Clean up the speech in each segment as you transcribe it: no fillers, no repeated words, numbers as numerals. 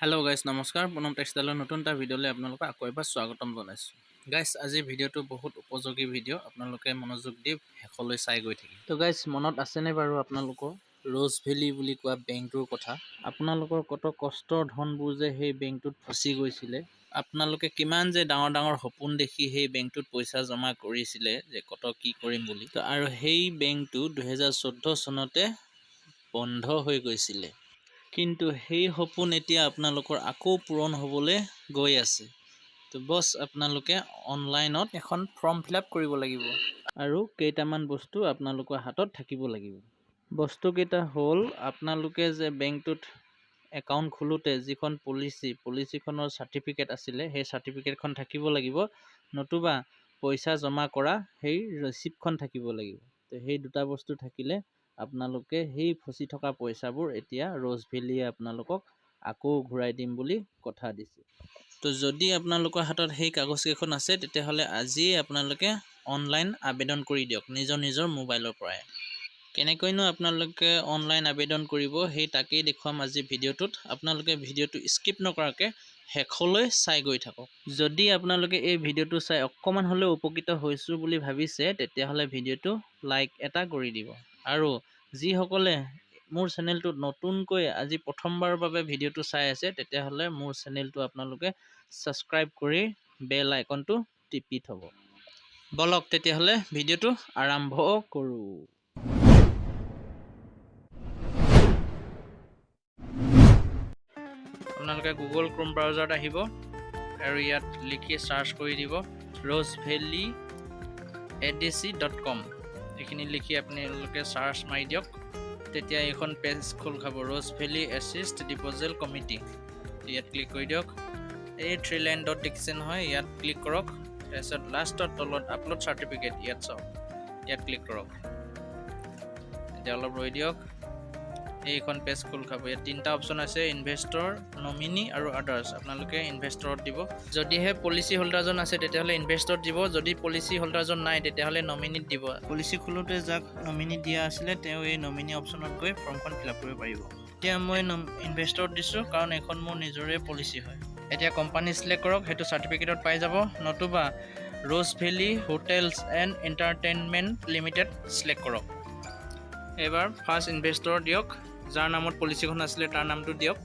Hello' guys নমস্কাৰ পুনম টেক্সটাইলৰ নতুন এটা ভিডিঅ'লৈ আপোনালোকক আকৌ এবাৰ স্বাগতম জনাইছোঁ। গাইজ আজিৰ ভিডিঅ'টো বহুত উপযোগী ভিডিঅ', আপোনালোকে মনোযোগ দি শেষলৈ চাই গৈ থাকিব। তো গাইজ মনত আছেনে বাৰু আপোনালোকৰ ৰ'জ ভেলী বুলি কোৱা বেংকটোৰ কথা? আপোনালোকৰ কত কষ্টৰ ধনবোৰ যে সেই বেংকটোত ফচি গৈছিলে, আপোনালোকে কিমান যে ডাঙৰ ডাঙৰ সপোন দেখি সেই বেংকটোত পইচা জমা কৰিছিলে যে কত কি কৰিম বুলি, আৰু সেই বেংকটো 2014 চনতে বন্ধ হৈ গৈছিলে। কিন্তু সেই সপোন এতিয়া আপোনালোকৰ আকৌ পূৰণ হ'বলৈ গৈ আছে। তো বছ আপোনালোকে অনলাইনত এখন ফৰ্ম ফিল আপ কৰিব লাগিব আৰু কেইটামান বস্তু আপোনালোকৰ হাতত থাকিব লাগিব। বস্তুকেইটা হ'ল আপোনালোকে যে বেংকটোত একাউণ্ট খোলোতে যিখন পলিচিখনৰ চাৰ্টিফিকেট আছিলে সেই চাৰ্টিফিকেটখন থাকিব লাগিব, নতুবা পইচা জমা কৰা সেই ৰচিদখন থাকিব লাগিব। তো সেই দুটা বস্তু থাকিলে আপোনালোকে সেই ফচি থকা পইচাবোৰ এতিয়া ৰ'জ ভেলীয়ে আপোনালোকক আকৌ ঘূৰাই দিম বুলি কথা দিছে। তো যদি আপোনালোকৰ হাতত সেই কাগজকেইখন আছে তেতিয়াহ'লে আজিয়ে আপোনালোকে অনলাইন আবেদন কৰি দিয়ক নিজৰ মোবাইলৰ পৰাই। কেনেকৈনো আপোনালোকে অনলাইন আবেদন কৰিব সেই তাকেই দেখুৱাম আজি ভিডিঅ'টোত। আপোনালোকে ভিডিঅ'টো স্কিপ নকৰাকৈ শেষলৈ চাই গৈ থাকক। যদি আপোনালোকে এই ভিডিঅ'টো চাই অকণমান হ'লেও উপকৃত হৈছোঁ বুলি ভাবিছে তেতিয়াহ'লে ভিডিঅ'টো লাইক এটা কৰি দিব। আৰু যিসকলে মোৰ চেনেলটোত নতুনকৈ আজি প্ৰথমবাৰৰ বাবে ভিডিঅ'টো চাই আছে তেতিয়াহ'লে মোৰ চেনেলটো আপোনালোকে ছাবস্ক্ৰাইব কৰি বেল আইকনটো টিপি থ'ব। বলক তেতিয়াহ'লে ভিডিঅ'টো আৰম্ভ কৰোঁ। আপোনালোকে গুগল ক্ৰোম ব্ৰাউজাৰত আহিব আৰু ইয়াত লিখি চাৰ্চ কৰি দিব rozevalleyadc.com। এইখিনি লিখি আপোনালোকে চাৰ্চ মাৰি দিয়ক। তেতিয়া এইখন পেজ খোল খাব, rose valley assist deposit committee. ইয়াত ক্লিক কৰি দিয়ক। এই 3 লাইন ডট দেখিছে নহয়, ইয়াত ক্লিক কৰক। তাৰপিছত লাষ্টত তলত আপলোড চাৰ্টিফিকেট ইয়াত চাওক, ইয়াত ক্লিক কৰক। এতিয়া অলপ ৰৈ দিয়ক, এইখন পেজ খোল খাব। ইয়াত 3টা অপশ্যন আছে, ইনভেষ্টৰ, নমিনি আৰু আদাৰ্ছ। আপোনালোকে ইনভেষ্টৰত দিব। যদিহে পলিচি হোল্ডাৰজন আছে তেতিয়াহ'লে ইনভেষ্টৰত দিব, যদি পলিচি হোল্ডাৰজন নাই তেতিয়াহ'লে নমিনিত দিব। পলিচি খোলোতে যাক নমিনি দিয়া আছিলে তেওঁ এই নমিনি অপশ্যনত গৈ ফৰ্মখন ফিল আপ কৰিব পাৰিব। এতিয়া মই ইনভেষ্টৰত দিছোঁ কাৰণ এইখন মোৰ নিজৰে পলিচি হয়। এতিয়া কোম্পানী চিলেক্ট কৰক, সেইটো চাৰ্টিফিকেটত পাই যাব, নতুবা rose valley hotels and entertainment limited select কৰক। এবাৰ ফাৰ্ষ্ট ইনভেষ্টৰ দিয়ক, যাৰ নামত পলিচিখন আছিলে তাৰ নামটো দিয়ক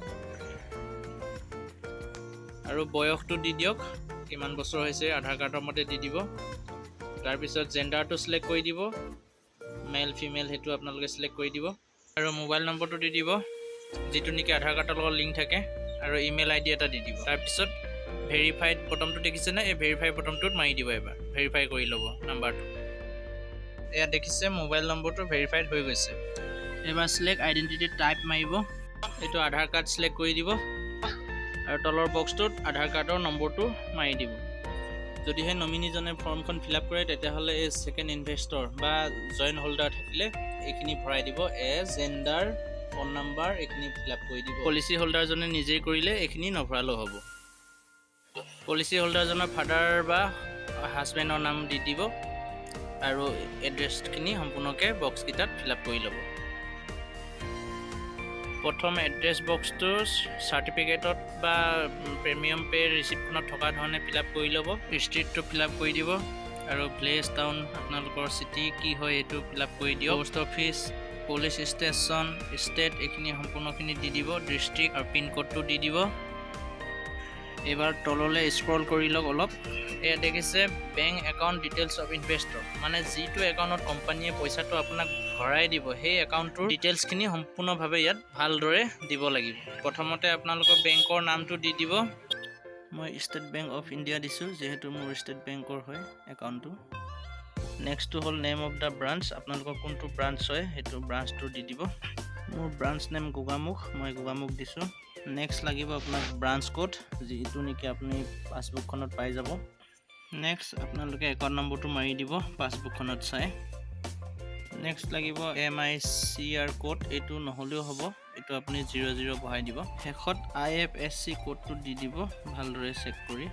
আৰু বয়সটো দি দিয়ক, কিমান বছৰ হৈছে আধাৰ কাৰ্ডৰ মতে দি দিব। তাৰপিছত জেণ্ডাৰটো চিলেক্ট কৰি দিব, মেল ফিমেল সেইটো আপোনালোকে চিলেক্ট কৰি দিব আৰু মোবাইল নম্বৰটো দি দিব যিটো নেকি আধাৰ কাৰ্ডৰ লগত লিংক থাকে, আৰু ইমেইল আইডি এটা দি দিব। তাৰপিছত ভেৰিফাইড বটনটো দেখিছেনে, এই ভেৰিফাই বটনটোত মাৰি দিব। এবাৰ ভেৰিফাই কৰি ল'ব নাম্বাৰটো। এয়া দেখিছে মোবাইল নম্বৰটো ভেৰিফাইড হৈ গৈছে। এবাৰ চিলেক্ট আইডেণ্টিটি টাইপ মাৰিব, এইটো আধাৰ কাৰ্ড চিলেক্ট কৰি দিব আৰু তলৰ বক্সটোত আধাৰ কাৰ্ডৰ নম্বৰটো মাৰি দিব। যদিহে নমিনীজনে ফৰ্মখন ফিল আপ কৰে তেতিয়াহ'লে এই ছেকেণ্ড ইনভেষ্টৰ বা জইণ্ট হোল্ডাৰ থাকিলে এইখিনি ভৰাই দিব, জেণ্ডাৰ, ফোন নাম্বাৰ এইখিনি ফিল আপ কৰি দিব। পলিচি হোল্ডাৰজনে নিজেই কৰিলে এইখিনি নভৰালেও হ'ব। পলিচি হোল্ডাৰজনৰ ফাদাৰ বা হাজবেণ্ডৰ নাম দি দিব আৰু এড্ৰেছখিনি সম্পূৰ্ণকৈ বক্সকেইটাত ফিল আপ কৰি ল'ব। প্ৰথম এড্ৰেছ বক্সটো চাৰ্টিফিকেটত বা প্ৰিমিয়াম পে' ৰিচিপ্টখনত থকা ধৰণে ফিল আপ কৰি ল'ব। ষ্ট্ৰীটটো ফিল আপ কৰি দিব আৰু ভিলেজ টাউন আপোনালোকৰ চিটি কি হয় এইটো ফিল আপ কৰি দিয়ক। Post office, police station, state এইখিনি সম্পূৰ্ণখিনি দি দিব। ডিষ্ট্ৰিক্ট আৰু পিনক'ডটো দি দিব। এইবাৰ তললৈ স্ক্ৰল কৰি লওক অলপ। এয়া দেখিছে bank account details of investor, মানে যিটো একাউণ্টত কোম্পানীয়ে পইচাটো আপোনাক ভৰাই দিব সেই একাউণ্টটোৰ ডিটেইলছখিনি সম্পূৰ্ণভাৱে ইয়াত ভালদৰে দিব লাগিব। প্ৰথমতে আপোনালোকৰ বেংকৰ নামটো দি দিব। মই ষ্টেট বেংক অফ ইণ্ডিয়া দিছোঁ যিহেতু মোৰ ষ্টেট বেংকৰ হয় একাউণ্টটো। নেক্সটটো হ'ল নেম অফ দ্য ব্ৰাঞ্চ, আপোনালোকৰ কোনটো ব্ৰাঞ্চ হয় সেইটো ব্ৰাঞ্চটো দি দিব। মোৰ ব্ৰাঞ্চ নেম গোগামুখ, মই গোগামুখ দিছোঁ। নেক্সট লাগিব আপোনাক ব্ৰাঞ্চ কোড, যিটো নেকি আপুনি পাছবুকখনত পাই যাব। নেক্সট আপোনালোকে একাউণ্ট নম্বৰটো মাৰি দিব পাছবুকখনত চাই। নেক্সট লাগিব MICR কোড, এইটো নহ'লেও হ'ব, এইটো আপুনি 00 বহাই দিব। শেষত IFSC কোডটো দি দিব ভালদৰে চেক কৰি।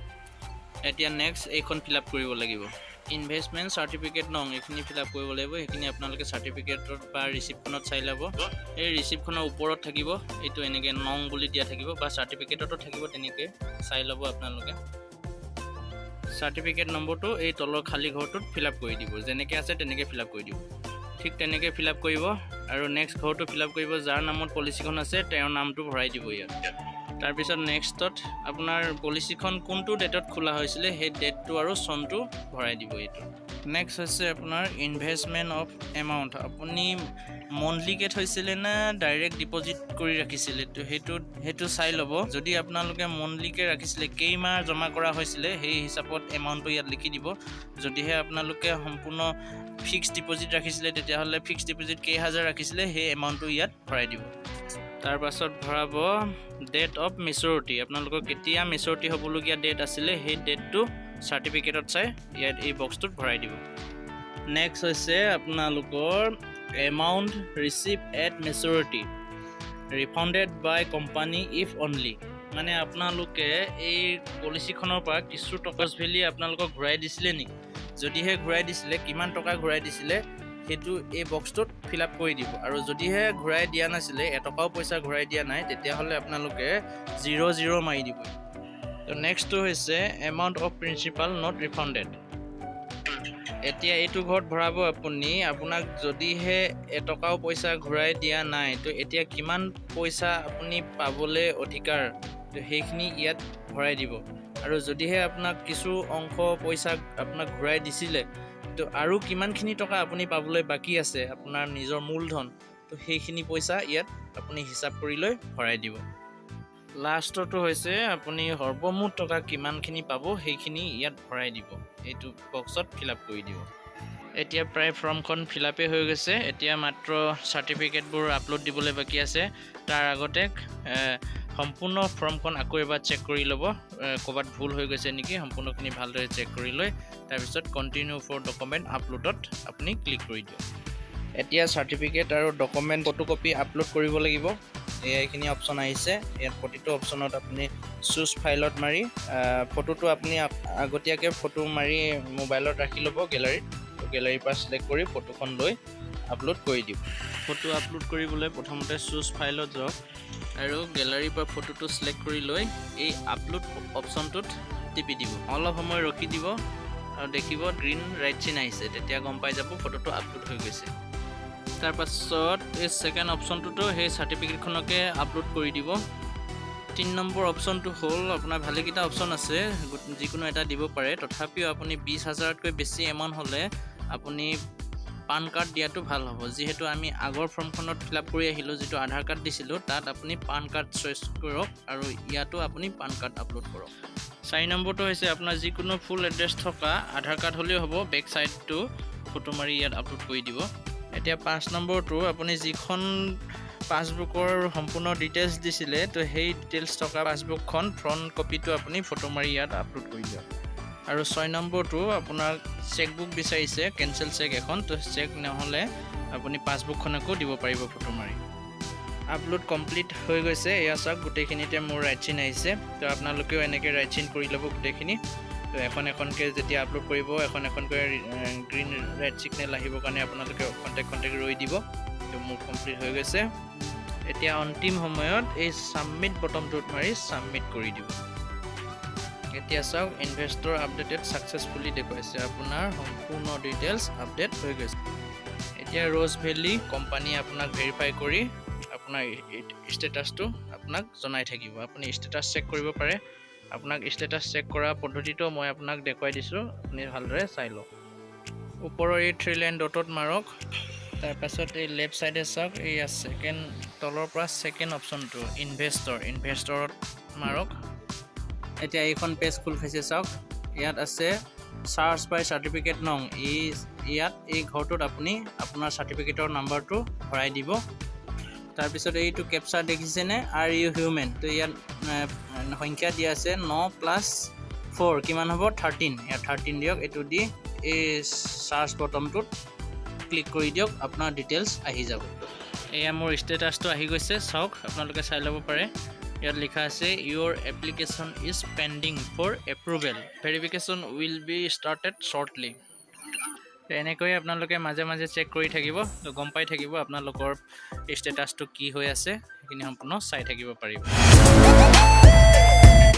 এতিয়া নেক্সট এইখন ফিল আপ কৰিব লাগিব ইনভেষ্টমেণ্ট চাৰ্টিফিকেট নং এইখিনি ফিল আপ কৰিব লাগিব সেইখিনি আপোনালোকে চাৰ্টিফিকেটত বা ৰিচিপ্টখনত চাই ল'ব এই ৰিচিপ্টখনৰ ওপৰত থাকিব এইটো এনেকৈ নং বুলি দিয়া থাকিব বা চাৰ্টিফিকেটতো থাকিব তেনেকৈ চাই ল'ব আপোনালোকে চাৰ্টিফিকেট নম্বৰটো এই তলৰ খালী ঘৰটোত ফিল আপ কৰি দিব যেনেকৈ আছে তেনেকৈ ফিল আপ কৰি দিব ঠিক তেনেকৈ ফিল আপ কৰিব আৰু নেক্সট ঘৰটো ফিল আপ কৰিব যাৰ নামত পলিচিখন আছে তেওঁৰ নামটো ভৰাই দিব ইয়াত তাৰপিছত নেক্সটত আপোনাৰ পলিচিখন কোনটো ডেটত খোলা হৈছিলে সেই ডেটটো আৰু চনটো ভৰাই দিব এইটো নেক্সট হৈছে আপোনাৰ ইনভেষ্টমেণ্ট অফ এমাউণ্ট আপুনি মন্থলিকৈ থৈছিলে নে ডাইৰেক্ট ডিপজিট কৰি ৰাখিছিলে তো সেইটো চাই ল'ব যদি আপোনালোকে মন্থলিকৈ ৰাখিছিলে কেইমাহ জমা কৰা হৈছিলে সেই হিচাপত এমাউণ্টটো ইয়াত লিখি দিব যদিহে আপোনালোকে সম্পূৰ্ণ ফিক্সড ডিপজিট ৰাখিছিলে তেতিয়াহ'লে ফিক্সড ডিপজিট কেইহাজাৰ ৰাখিছিলে সেই এমাউণ্টটো ইয়াত ভৰাই দিব তাৰ পাছত ভৰাব ডেট অফ মেচুৰিটি আপোনালোকৰ কেতিয়া মেচুৰিটি হ'বলগীয়া ডেট আছিলে সেই ডেটটো চাৰ্টিফিকেটত চাই ইয়াত এই বক্সটোত ভৰাই দিব নেক্সট হৈছে আপোনালোকৰ amount receive at maturity refunded by company if only মানে আপোনালোকে এই পলিচিখনৰ পৰা কিছু টকা ভেলি আপোনালোকক ঘূৰাই দিছিলে নেকি যদিহে ঘূৰাই দিছিলে কিমান টকা ঘূৰাই দিছিলে সেইটো এই বক্সটোত ফিল আপ কৰি দিব আৰু যদিহে ঘূৰাই দিয়া নাছিলে এটকাও পইচা ঘূৰাই দিয়া নাই তেতিয়াহ'লে আপোনালোকে 00 মাৰি দিব তো নেক্সটটো হৈছে এমাউণ্ট অফ প্ৰিন্সিপাল নট ৰিফাণ্ডেড এতিয়া এইটো ঘৰত ভৰাব আপুনি আপোনাক যদিহে এটকাও পইচা ঘূৰাই দিয়া নাই তো এতিয়া কিমান পইচা আপুনি পাবলৈ অধিকাৰ তো সেইখিনি ইয়াত ভৰাই দিব আৰু যদিহে আপোনাক কিছু অংশ পইচা আপোনাক ঘূৰাই দিছিলে তো আৰু কিমানখিনি টকা আপুনি পাবলৈ বাকী আছে আপোনাৰ নিজৰ মূলধন তো সেইখিনি পইচা ইয়াত আপুনি হিচাপ কৰি লৈ ভৰাই দিব লাষ্টটো হৈছে আপুনি সৰ্বমুঠ টকা কিমানখিনি পাব সেইখিনি ইয়াত ভৰাই দিব এইটো বক্সত ফিল আপ কৰি দিব এতিয়া প্ৰায় ফৰ্মখন ফিল আপেই হৈ গৈছে এতিয়া মাত্ৰ চাৰ্টিফিকেটবোৰ আপলোড দিবলৈ বাকী আছে তাৰ আগতে সম্পূৰ্ণ ফৰ্মখন আকৌ এবাৰ চেক কৰি ল'ব ক'ৰবাত ভুল হৈ গৈছে নেকি সম্পূৰ্ণখিনি ভালদৰে চেক কৰি লৈ তাৰপিছত কণ্টিনিউ ফৰ ডকুমেণ্ট আপলোডত আপুনি ক্লিক কৰি দিয়ক এতিয়া চাৰ্টিফিকেট আৰু ডকুমেণ্ট ফটোকপি আপলোড কৰিব লাগিব এইখিনি অপশ্যন আহিছে ইয়াত প্ৰতিটো অপশ্যনত আপুনি চুজ ফাইলত মাৰি ফটোটো আপুনি আগতীয়াকৈ ফটো মাৰি মোবাইলত ৰাখি ল'ব গেলাৰীৰ পৰা চিলেক্ট কৰি ফটোখন লৈ আপলোড কৰি দিব ফটো আপলোড কৰিবলৈ প্ৰথমতে চুজ ফাইলত যাওক আৰু গেলাৰীৰ পৰা ফটোটো চিলেক্ট কৰি লৈ এই আপলোড অপশ্যনটোত টিপি দিব অলপ সময় ৰখি দিব আৰু দেখিব গ্ৰীণ ৰাইট চিন আহিছে তেতিয়া গম পাই যাব ফটোটো আপলোড হৈ গৈছে তাৰ পাছত এই সেকেন্ড অপশ্যনটোতো সেই চাৰ্টিফিকেটখনকে আপলোড কৰি দিব 3 নম্বৰ অপশ্যনটো হ'ল আপোনাৰ ভালেকেইটা অপশ্যন আছে যিকোনো এটা দিব পাৰে তথাপিও আপুনি 20,000তকৈ বেছি এমাউণ্ট হ'লে আপুনি পান কাৰ্ড দিয়াটো ভাল হ'ব যিহেতু আমি আগৰ ফৰ্মখনত ফিল আপ কৰি আহিলোঁ যিটো আধাৰ কাৰ্ড দিছিলোঁ তাত আপুনি পান কাৰ্ড চইচ কৰক আৰু ইয়াতো আপুনি পান কাৰ্ড আপলোড কৰক 4 নম্বৰটো হৈছে আপোনাৰ যিকোনো ফুল এড্ৰেছ থকা আধাৰ কাৰ্ড হ'লেও হ'ব বেক চাইডটো ফটো মাৰি ইয়াত আপলোড কৰি দিব এতিয়া 5 নম্বৰটো আপুনি যিখন পাছবুকৰ সম্পূৰ্ণ ডিটেইলছ দিছিলে তো সেই ডিটেইলছ থকা পাছবুকখন ফ্ৰণ্ট কপিটো আপুনি ফটো মাৰি ইয়াত আপলোড কৰি দিয়ক আৰু 6 নম্বৰটো আপোনাৰ চেকবুক বিচাৰিছে কেনচেল চেক এখন তো চেক নহ'লে আপুনি পাছবুকখনকো দিব পাৰিব ফটো মাৰি আপলোড কমপ্লিট হৈ গৈছে এয়া চাওক গোটেইখিনিতে মোৰ ৰাইট চিন আহিছে তো আপোনালোকেও এনেকৈ ৰাইট চিন কৰি ল'ব গোটেইখিনি তো এখন এখনকৈ যেতিয়া আপলোড কৰিব এখন এখনকৈ গ্ৰীণ ৰেড ছিগনেল আহিবৰ কাৰণে আপোনালোকে কণ্টেক্ট ৰৈ দিব তো মোৰ কমপ্লিট হৈ গৈছে এতিয়া অন্তিম সময়ত এই ছাবমিট বটনটোত মাৰি ছাবমিট কৰি দিব এতিয়া চাওক ইনভেষ্টৰ আপডেটেড ছাকচেছফুলি দেখুৱাইছে আপোনাৰ সম্পূৰ্ণ ডিটেইলছ আপডেট হৈ গৈছে এতিয়া ৰ'জ ভেলী কোম্পানীয়ে আপোনাক ভেৰিফাই কৰি আপোনাৰ ষ্টেটাছটো আপোনাক জনাই থাকিব আপুনি ষ্টেটাছ চেক কৰিব পাৰে আপোনাক ষ্টেটাছ চেক কৰা পদ্ধতিটো মই আপোনাক দেখুৱাই দিছোঁ আপুনি ভালদৰে চাই লওক ওপৰৰ এই 3 লাইন ডটত মাৰক তাৰপাছত এই লেফ্ট চাইডে চাওক এই সেকেন্ড তলৰ পৰা সেকেন্ড অপশ্যনটো ইনভেষ্টৰত মাৰক এতিয়া এইখন পেজ খোল খাইছে চাওক ইয়াত আছে চাৰ্চ বাই চাৰ্টিফিকেট নং ইয়াত এই ঘৰটোত আপুনি আপোনাৰ চাৰ্টিফিকেটৰ নাম্বাৰটো ভৰাই দিব তাৰপিছত এইটো কেপচাৰ দেখিছেনে আৰ ইউ হিউমেন তো ইয়াত সংখ্যা দিয়া আছে 9+4 কিমান হ'ব 13 ইয়াত 13 দিয়ক এইটো দি এই চাৰ্চ বটনটোত ক্লিক কৰি দিয়ক আপোনাৰ ডিটেইলছ আহি যাব এয়া মোৰ ষ্টেটাছটো আহি গৈছে চাওক আপোনালোকে চাই ল'ব পাৰে ইয়াত লিখা আছে your application is pending for approval, verification will be started shortly। এনেকৈ আপোনালোকে মাজে মাজে চেক কৰি থাকিব, তো গম পাই থাকিব আপোনালোকৰ ষ্টেটাছটো কি হৈ আছে, সেইখিনি সম্পূৰ্ণ চাই থাকিব পাৰিব।